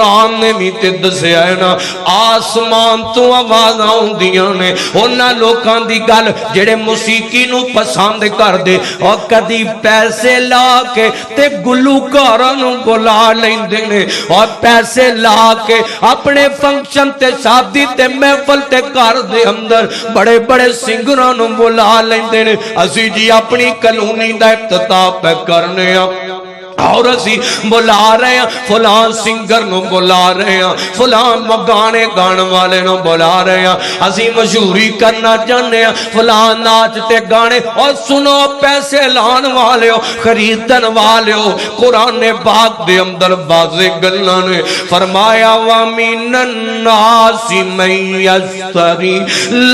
قرآن نے بھی تے دسیا ہے نا آسمان تو آواز آؤندیاں نے انہاں لوکاں دی گل جڑے موسیقی نو پسند کر دے اور کدی پیسے لا کے تے گلوکاراں نو بلا لیندے نے اور پیسے لا کے اپنے فنکشن تے شادی تے محفل تے گھر دے اندر بڑے بڑے سنگراں نو بلا لیندے نے اسی جی اپنی کالونی دا افتتاح پہ کرنے اور اسی بلا رہے ہیں فلان سنگر نو بلا رہے ہیں فلان گانے گانے والے نو بلا رہے ہیں اسی مشہوری کرنا چاہنے ہیں فلان ناچتے گانے اور سنو پیسے لان والے ہو خریدن والے ہو قرآن پاک دے اندر واضح گلاں نے فرمایا وَمِنَ النَّاسِ مَن يَشْتَرِي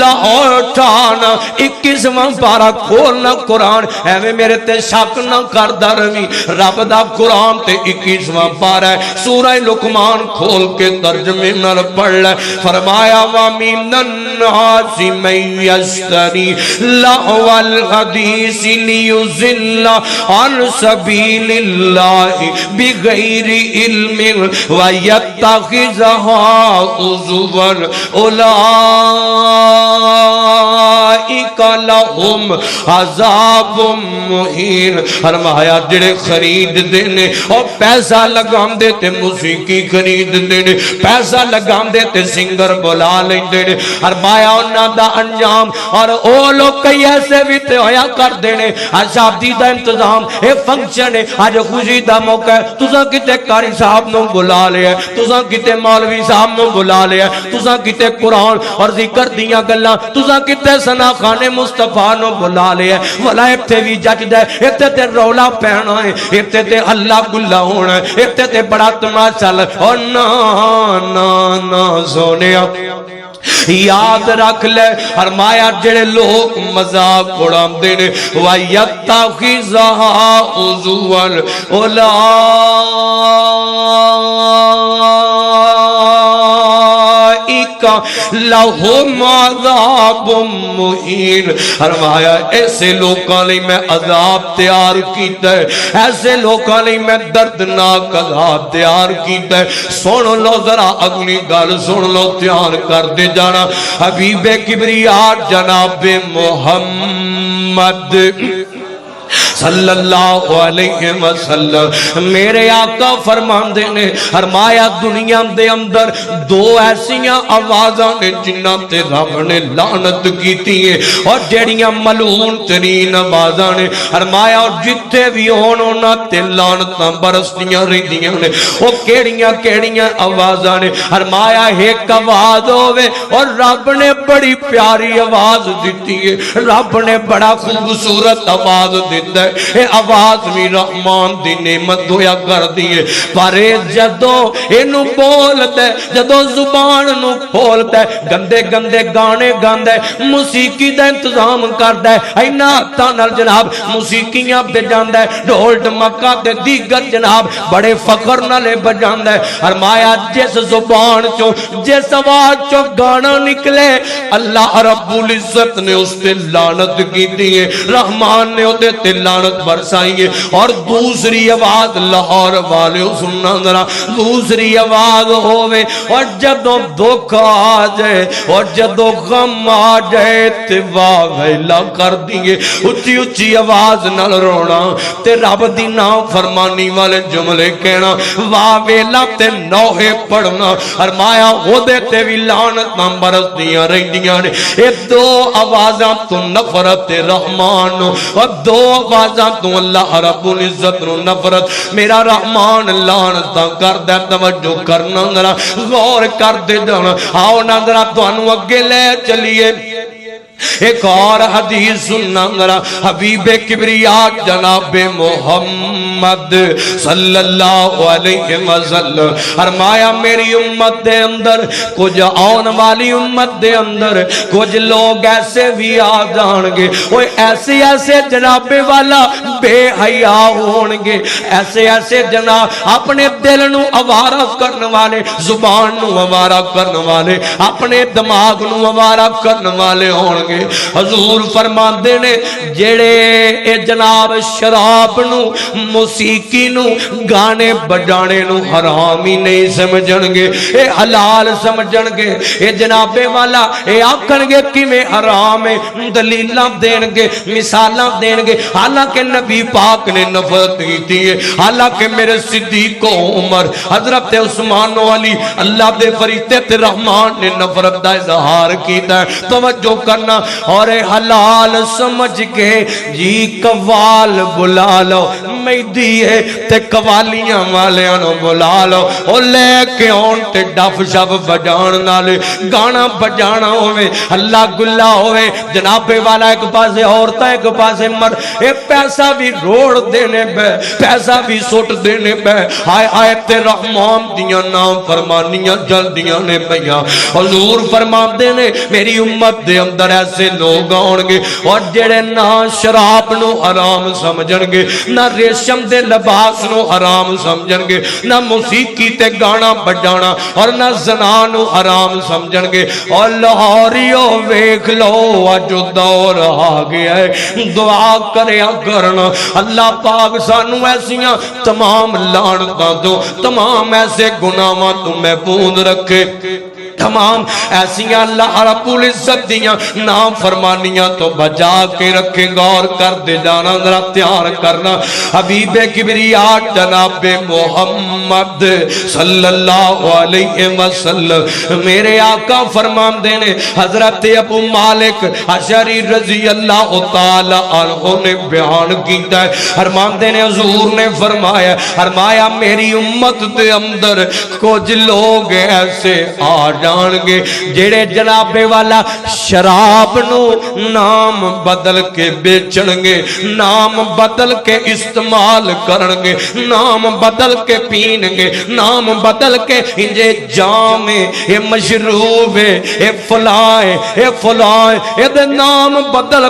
لَوْٹانا 21واں پارہ کھولنا قرآن ایویں میرے تے شک نہ کردا رہی رب دا قرآن تے 21واں پارہ ہے سورہ لقمان کھول کے ترجمے نال پڑھ لے فرمایا وَمِنَ النَّاسِ مَن يَشْتَرِي لَهْوَ الْحَدِيثِ لِيُضِلَّ عَن سَبِيلِ اللَّهِ بِغَيْرِ عِلْمٍ وَيَتَّخِذَهَا هُزُوًا أُولَئِكَ لَهُمْ عَذَابٌ مُهِينٌ فرمایا جڑے خرید دینے اور پیسہ لگام دیتے موسیقی خرید دینے پیسہ لگام دیتے سنگر بلا لیں دینے فرمایا انہاں دا انجام اور او لوگ کئی ایسے بھی تے ہویا کر دینے آج شادی دا انتظام اے فنکشن ہے آج خوشی دا موقع ہے تُساں کتے قاری صاحب نو بلا لیا ہے تُساں کتے مولوی صاحب نو بلا لیا ہے تُساں کتے قرآن اور ذکر دیا گلاں تُساں کتے سنا خان مصطفیٰ نو بلا لیا ہے ولا ابتے بھی جج دے ابتے تے رولا پہنا ہے ابتے تے اللہ گلہ ہونا ہے ابتے تے بڑا تماشا اور نا سونے یاد رکھ لے فرمایا جڑے لوگ مذاق اڑام دینے وَيَتَّخِذَهَا هُزُوًا لَهُمْ عَذَابٌ مُهِينٌ فرمایا ایسے لوگاں لئی میں عذاب تیار کیتا ہے ایسے لوگاں لئی میں دردناک عذاب تیار کیتا ہے سن لو ذرا اگلی گل سن لو دھیان کر دے جانا حبیب کبریا جناب محمد صلی اللہ علیہ وسلم میرے آقا فرمان دینے فرمایا دنیا دے اندر دو ایسیاں آوازاں نے جنہ تے رب نے لعنت کیتی ہے اور جڑیاں ملعون ترین آوازاں نے فرمایا اور جتے بھی ہونا تے لعنتاں برسدیاں رہندیاں نے او کیڑیاں آوازاں نے فرمایا ایک آواز ہوے اور رب نے بڑی پیاری آواز دیتی ہے رب نے بڑا خوبصورت آواز دیتا ہے اے آواز بھی رحمان دی نعمت ہویا کر دیئے پر جدو انو بولتا ہے جدو زبان نو بولتا ہے گندے گندے گانے گاندے موسیقی دا انتظام کرتا ہے اینا تانل جناب موسیقیاں بجاندہ ہے ڈھول ڈمکا تے دیگر جناب بڑے فخر نالے بجاندہ ہے فرمایا جس زبان چو جس آواز چو گانا نکلے اللہ رب العزت نے اس تے لعنت کی دیئے رحمان نے ہوتے تے لعنت برسائیے اور دوسری آواز لاہور والے سننا ذرا دوسری آواز ہوئے اور جدو دکھ آ جائے اور جدو غم آ جائے تے واہ ویلا کر دیئے اچھی اچھی آواز نہ رونا تے رب دی نام فرمانی والے جملے کہنا واہ ویلا تے نوہے پڑھنا فرمایا ہو دیتے بھی لعنت نہ برس دیاں رہ دیاں نے اے دو آوازاں تو نفرت رحمان اور دو آوازاں تو اللہ رب العزت نو نفرت میرا رحمان لعنت کر دے توجہ کرنا ذرا غور کر دے جانا آؤ نا ذرا تانوں اگے لے چلیے ایک اور حدیث سننا ذرا حبیب کبریا جناب محمد صلی اللہ علیہ وسلم فرمایا میری امت دے اندر کچھ آن والی امت دے اندر کچھ لوگ ایسے بھی آ جان گے وہ ایسے ایسے جناب والا بے حیا ہونگے ایسے ایسے جناب اپنے دل نو آوارہ کرنے والے زبان نو آوارہ کرنے والے اپنے دماغ نو آوارہ کرنے والے ہونگے گے حضور فرماندے نے جڑے اے جناب شراب نو موسیقی نو گانے بجانے نو حرام ہی نہیں سمجھن گے اے حلال سمجھن گے اے جناب والا اے آکھن گے کہ میں حرام ہے دلیلاں دین گے مثالاں دین گے حالانکہ نبی پاک نے نفرت کی تھی حالانکہ میرے صدیق و عمر حضرت عثمان و علی اللہ دے فرشتے رحمان نے نفرت دا اظہار کیتا ہے توجہ کرنا اور حلال سمجھ کے جی قوال بلا لو مہدی ہے تے قوالیاں والیاں نو بلا لو او لے کے آن تے ڈف شب بجان نالے گانا بجانا ہوئے اللہ گلا ہوئے جناب والا ایک پاسے عورتیں ایک پاسے مرد اے پیسہ بھی روڑ دینے بے پیسہ بھی سوٹ دینے بے آئے آئے تے رحمان دیاں نام فرمانیاں جل دیاں نے بیاں حضور فرمان دینے میری امت دے اندر ایسے لوگ آنگے اور جڑے نہ شراب نو حرام سمجھن گے نہ ریشم دے لباس نو حرام سمجھن گے نہ موسیقی تے گانا بجانا اور نہ زنا نو حرام سمجھن گے اور لاہوریو ویکھ لو اجو دور آ گیا ہے دعا کریا کرنا اللہ پاک سانو ایسیاں تمام لعنتاں تو تمام ایسے گناہاں تو محفوظ رکھے تمام ایسیاں اللہ رب العزت دیاں نام فرمانیاں تو بجا کے رکھے غور کر دے جانا ذرا تیار کرنا حبیب کبریاء جناب محمد صلی اللہ علیہ وسلم میرے آقا فرمان دینے حضرت ابو مالک اشعری رضی اللہ تعالی عنہ نے بیان کیتا ہے فرمان دینے حضور نے فرمایا میری امت دے اندر کچھ لوگ ایسے آ جانگے جڑے جناب والا شراب نو نام بدل کے بیچنگے نام بدل کے استعمال کرنگے نام بدل کے پینگے نام بدل کے انجے جامے اے مشروب اے فلائیں اے دے نام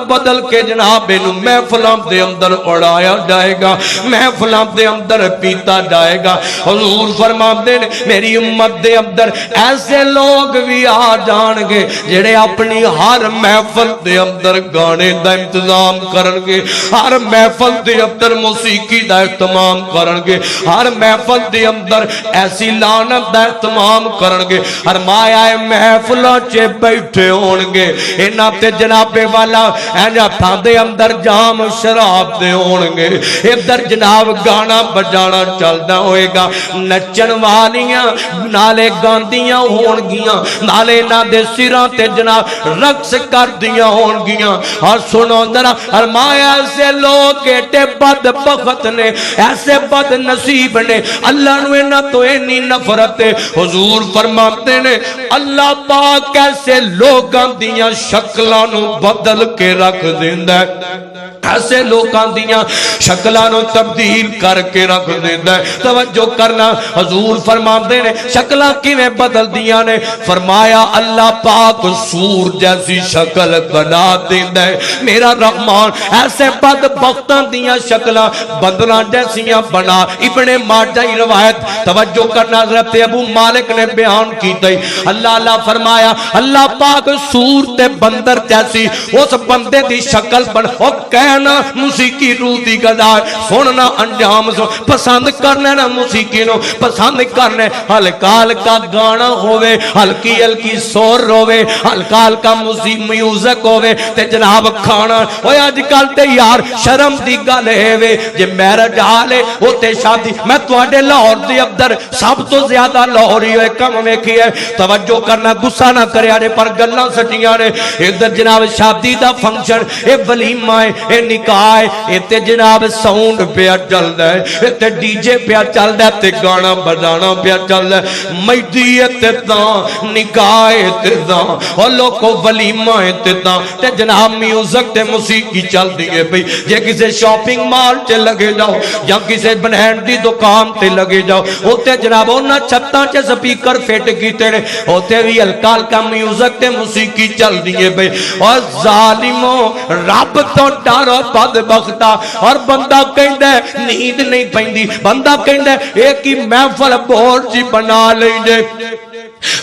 بدل کے جناب نو محفلاں دے اندر اڑایا جائے گا محفلاں دے اندر پیتا جائے گا حضور فرماتے ہیں میری امت دے اندر ایسے لوگ بھی آ جان گے جڑے اپنی ہر محفل دے اندر گانے دا انتظام کرن گے ہر محفل دے اندر موسیقی دا اہتمام کرن گے ہر محفل دے اندر ایسی لعنت دا اہتمام کرن گے فرمایا ہے محفلوں چے بیٹھے ہون گے انہاں تے جناب والا اینجا تھاں دے اندر جام شراب دے ہون گے ادھر جناب گانا بجانا چلدا ہوئے گا نچن والیاں نالے گاندیاں ہون گیاں نالے نہ دے سراں تے جناب رقص کر دیاں ہون گیاں اور سنو ذرا فرمایا ایسے لوگ ایٹے بد بخت نے ایسے بد نصیب نے اللہ نو نہ تو اینی نفرت حضور فرماتے نے اللہ پاک ایسے لوگاں دیاں شکلاں نو بدل کے رکھ دیندا ہے ایسے لوگاں دیاں شکلاں نو تبدیل کر کے رکھ دیندا ہے توجہ کرنا حضور فرماتے نے شکلاں کیویں بدل دیاں نے فرمایا اللہ پاک سور جیسی شکل بنا دیندا ہے میرا رحمان ایسے بد بختاں دیاں شکلاں بندراں جیسیاں بنا ابن ماجہ روایت توجہ کرنا حضرت ابو مالک نے بیان کی تھی اللہ فرمایا اللہ پاک سور تے بندر جیسی اس بندے دی شکل بنا او کہنا موسیقی روح دی گزار سننا انجام سن پسند کرنے نا موسیقی نو پسند کرنے ہلکا ہلکا گانا ہوئے ہلکی ہلکی سور ہوئے ہلکا ہلکا میوزک ہوئے تے جناب کھانا ہوئے آج کل تے یار شرم دی گل ہے جے میرج حالے ہوتے شادی میں تواڈے لاہور دی اندر سب تو زیادہ لاہوری ہوئے کم ویکھی ہے توجہ کرنا گسا نہ کرے آنے پر گلاں سچیاں نے ادھر جناب شادی دا فنکشن اے ولیمہ اے نکاح اے تے جناب ساؤنڈ پیا چلدا ہے اے تے ڈی جے پیا چلدا ہے تے گانا بجانا پیا چلدا ہے مہدی تے تاں نکاح تے تاں او لوکو ولیمہ تے تاں تے جناب میوزک تے موسیقی چل دی ہے بھئی جے کسے شاپنگ مال تے لگے جاؤ یا کسے بنہن دی دکان تے لگے جاؤ ہوتے جناب انہاں چھتاں چ سپیکر فٹ کیتے نے ہوتے بھی ہلکا ہلکا میوزک تے موسیقی چل دی ہے بھئی اور ظالموں رب تو ڈرو بدبختا اور بندہ کہندا ہے نیند نہیں پیندی بندہ کہندا ہے ایک ہی محفل بور جی بنا لیں جے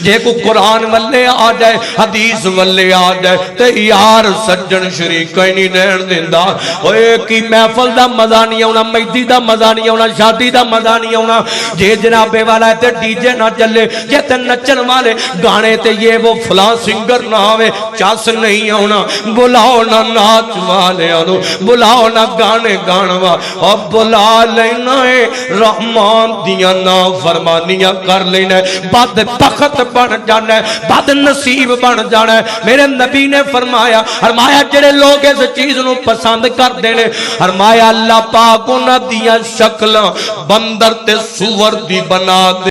جے کو قرآن والے آ جائے حدیث والے آ جائے تے یار سجن شریک ہی نہیں رہن دیندا اوے کی محفل دا مزہ نہیں آونا مہدی دا مزہ نہیں آونا شادی دا مزہ نہیں آونا جے جنابے والا ہے تے ڈی جے نہ چلے جے تے نچن والے گانے تے یہ وہ فلاں سنگر نہ آوے چاس نہیں آونا بلاؤ نہ ناچ والے آنو بلاؤ نہ گانے گانوا اور بلا لینا ہے رحمان دیاں نا فرمانیاں کر لینا ہے بد بخت بن جانا ہے بد نصیب بن جانا ہے میرے نبی نے فرمایا جڑے لوگ اس چیز نو پسند کر دینے فرمایا اللہ پاک انہاں دیاں شکلاں بندر تے سور دی بنا دے